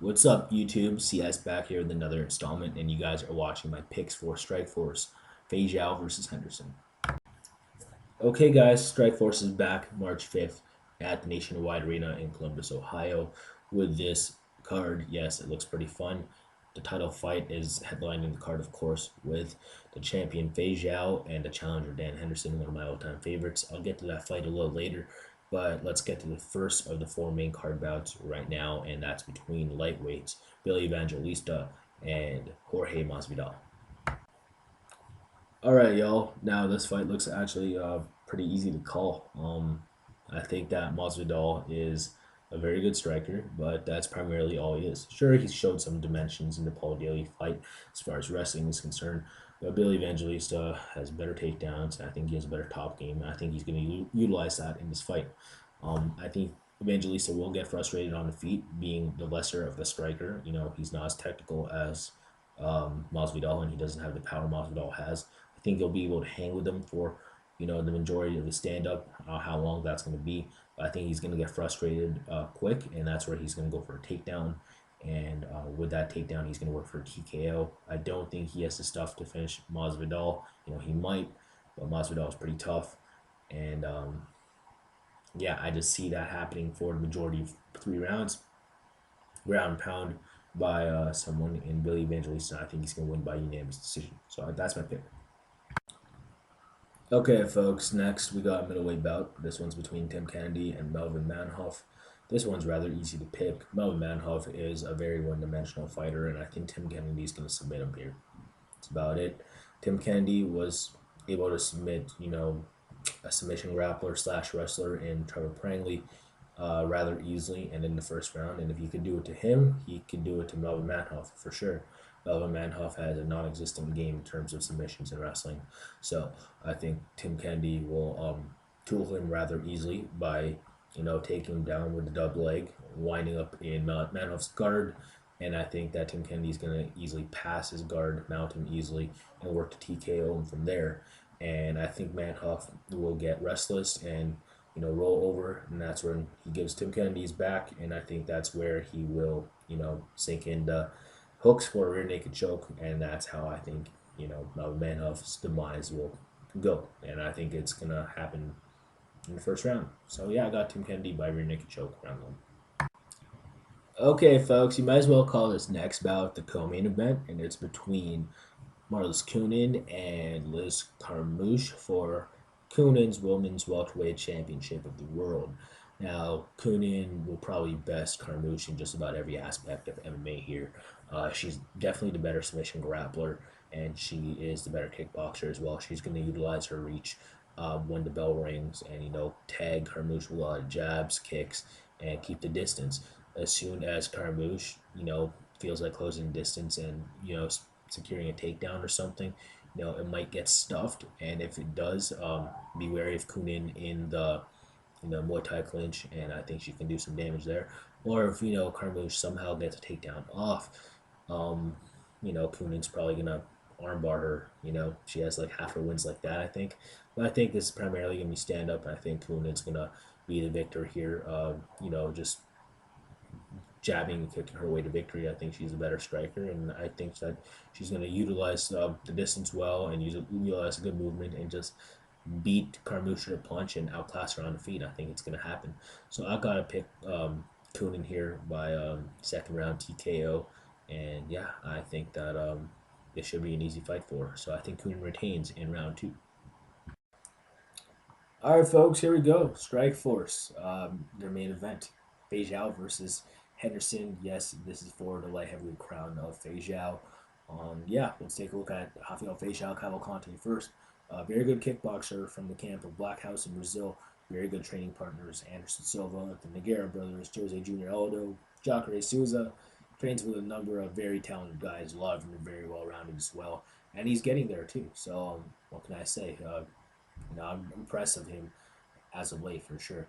What's up, YouTube? CS back here with another installment, and you guys are watching my picks for Strikeforce, Feijão versus Henderson. Okay, guys, Strikeforce is back March 5th at the Nationwide Arena in Columbus, Ohio. With this card, yes, it looks pretty fun. The title fight is headlining the card, of course, with the champion Feijão and the challenger Dan Henderson, one of my all-time favorites. I'll get to that fight a little later, but let's get to the first of the four main card bouts right now, and that's between lightweights Billy Evangelista and Jorge Masvidal. All right, y'all. Now this fight looks actually pretty easy to call. I think that Masvidal is a very good striker, but that's primarily all he is. Sure, he's showed some dimensions in the Paul Daly fight as far as wrestling is concerned. But Billy Evangelista has better takedowns. I think he has a better top game. I think he's going to utilize that in this fight. I think Evangelista will get frustrated on the feet, being the lesser of the striker. You know, he's not as technical as Masvidal, and he doesn't have the power Masvidal has. I think he'll be able to hang with them for, the majority of the stand up, how long that's going to be. But I think he's going to get frustrated quick, and that's where he's going to go for a takedown. And with that takedown, he's going to work for a TKO. I don't think he has the stuff to finish Masvidal. He might, but Masvidal is pretty tough. And yeah, I just see that happening for the majority of 3 rounds, ground and pound by someone in Billy Evangelista. I think he's going to win by unanimous decision. So that's my pick. Okay, folks, next we got a middleweight bout. This one's between Tim Kennedy and Melvin Manhoef. This one's rather easy to pick. Melvin Manhoef is a very one-dimensional fighter, and I think Tim Kennedy is going to submit him here. That's about it. Tim Kennedy was able to submit, a submission grappler slash wrestler in Trevor Prangley rather easily and in the first round. And if he could do it to him, he could do it to Melvin Manhoef for sure. Melvin Manhoef has a non-existent game in terms of submissions in wrestling. So I think Tim Kennedy will tool him rather easily by, taking him down with the double leg, winding up in Manhoef's guard. And I think that Tim Kennedy is going to easily pass his guard, mount him easily, and work to TKO him from there. And I think Manhoef will get restless and roll over, and that's when he gives Tim Kennedy's back, and I think that's where he will, sink in the hooks for a rear naked choke, and that's how I think, Manhoef's demise will go, and I think it's gonna happen in the first round. So yeah, I got Tim Kennedy by rear naked choke round one. Okay, folks, you might as well call this next bout the co-main event, and it's between Marloes Coenen and Liz Carmouche for Coenen's Women's Welterweight Championship of the World. Now, Coenen will probably best Carmouche in just about every aspect of MMA here. She's definitely the better submission grappler, and she is the better kickboxer as well. She's going to utilize her reach when the bell rings and, tag Carmouche with a lot of jabs, kicks, and keep the distance. As soon as Carmouche, feels like closing distance and, securing a takedown or something, it might get stuffed. And if it does, be wary of Coenen in the Muay Thai clinch, and I think she can do some damage there. Or if Carmouche somehow gets a takedown off, Coonen's probably gonna armbar her. She has like half her wins like that, I think. But I think this is primarily gonna be stand up. I think Coonen's gonna be the victor here. Just jabbing and kicking her way to victory. I think she's a better striker, and I think that she's going to utilize the distance well and utilize a good movement and just beat Carmouche to the punch and outclass her on the feet. I think it's going to happen. So I got to pick Coenen here by second round TKO, and yeah, I think that it should be an easy fight for her. So I think Coenen retains in round two. All right, folks, here we go. Strikeforce, their main event. Feijão versus Henderson. Yes, this is for the light heavyweight crown of Feijão. Yeah, let's take a look at Rafael Feijão Cavalcante first. Very good kickboxer from the camp of Black House in Brazil. Very good training partners. Anderson Silva, the Nogueira brothers, Jose Jr. Aldo, Jacare Souza. Trains with a number of very talented guys. A lot of them are very well rounded as well. And he's getting there too. So, what can I say? I'm impressed of him as of late for sure.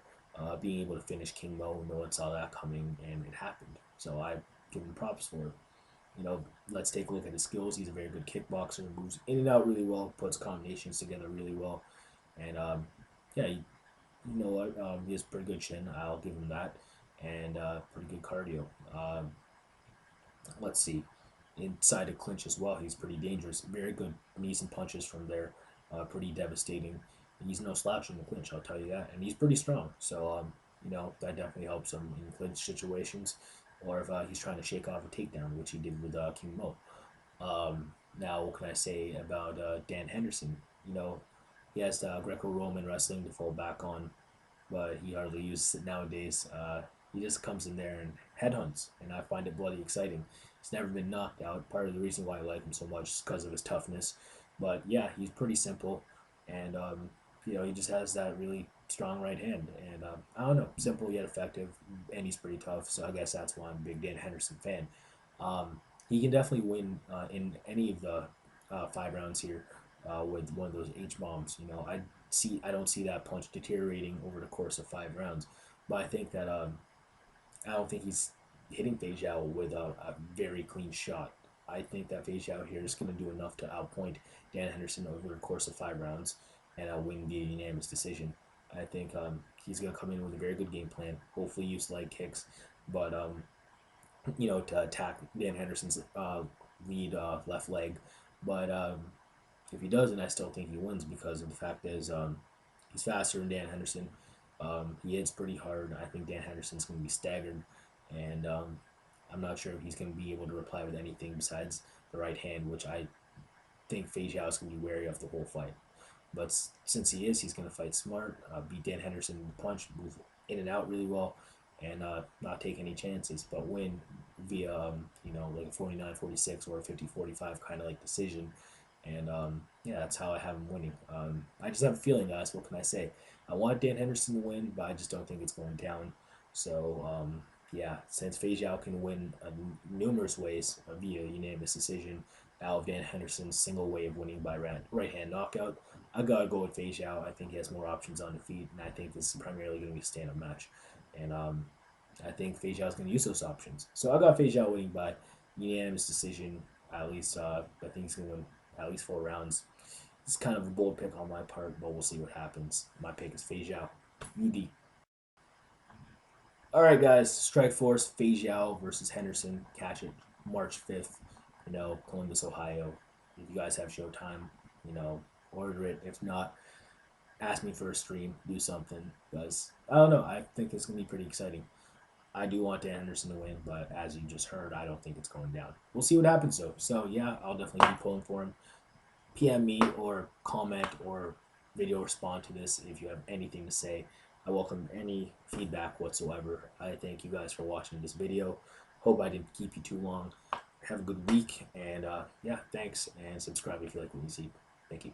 Being able to finish King Mo, no one saw that coming, and it happened. So I give him props for it. Let's take a look at his skills. He's a very good kickboxer, moves in and out really well, puts combinations together really well, and yeah, you know what? He has pretty good chin. I'll give him that, and pretty good cardio. let's see, inside a clinch as well. He's pretty dangerous. Very good knees and punches from there. Pretty devastating. He's no slouch in the clinch, I'll tell you that. And he's pretty strong. So, that definitely helps him in clinch situations. Or if he's trying to shake off a takedown, which he did with King Mo. Now, what can I say about Dan Henderson? He has Greco-Roman wrestling to fall back on, but he hardly uses it nowadays. He just comes in there and headhunts, and I find it bloody exciting. He's never been knocked out. Part of the reason why I like him so much is because of his toughness. But yeah, he's pretty simple, and he just has that really strong right hand, and I don't know, simple yet effective, and he's pretty tough. So I guess that's why I'm a big Dan Henderson fan. He can definitely win in any of the 5 rounds here with one of those H bombs. I don't see that punch deteriorating over the course of 5 rounds, but I think that I don't think he's hitting Feijão with a very clean shot. I think that Feijão here is going to do enough to outpoint Dan Henderson over the course of 5 rounds and win via unanimous decision. I think he's going to come in with a very good game plan. Hopefully, use leg kicks, but to attack Dan Henderson's lead left leg. But if he doesn't, I still think he wins because of the fact is he's faster than Dan Henderson. He hits pretty hard. I think Dan Henderson's going to be staggered, and I'm not sure if he's going to be able to reply with anything besides the right hand, which I think Feijão is going to be wary of the whole fight. But since he's going to fight smart, beat Dan Henderson in the punch, move in and out really well, and not take any chances, but win via, like a 49-46 or a 50-45 kind of like decision. And yeah, that's how I have him winning. I just have a feeling, guys. What can I say? I want Dan Henderson to win, but I just don't think it's going down. So yeah, since Feijão can win numerous ways via unanimous decision, out of Dan Henderson's single way of winning by right hand knockout, I gotta go with Feijão. I think he has more options on the feet, and I think this is primarily going to be a stand-up match. And I think Feijão is going to use those options. So I got Feijão winning by unanimous decision. At least I think he's going to win at least 4 rounds. It's kind of a bold pick on my part, but we'll see what happens. My pick is Feijão. UD. All right, guys. Strikeforce, Feijão versus Henderson. Catch it March 5th. Columbus, Ohio. If you guys have Showtime, order it. If not, ask me for a stream. Do something. Because, I don't know. I think it's going to be pretty exciting. I do want Dan Henderson to win, but as you just heard, I don't think it's going down. We'll see what happens, though. So, yeah, I'll definitely be pulling for him. PM me or comment or video respond to this if you have anything to say. I welcome any feedback whatsoever. I thank you guys for watching this video. Hope I didn't keep you too long. Have a good week, and yeah, thanks, and subscribe if you like what you see. Thank you.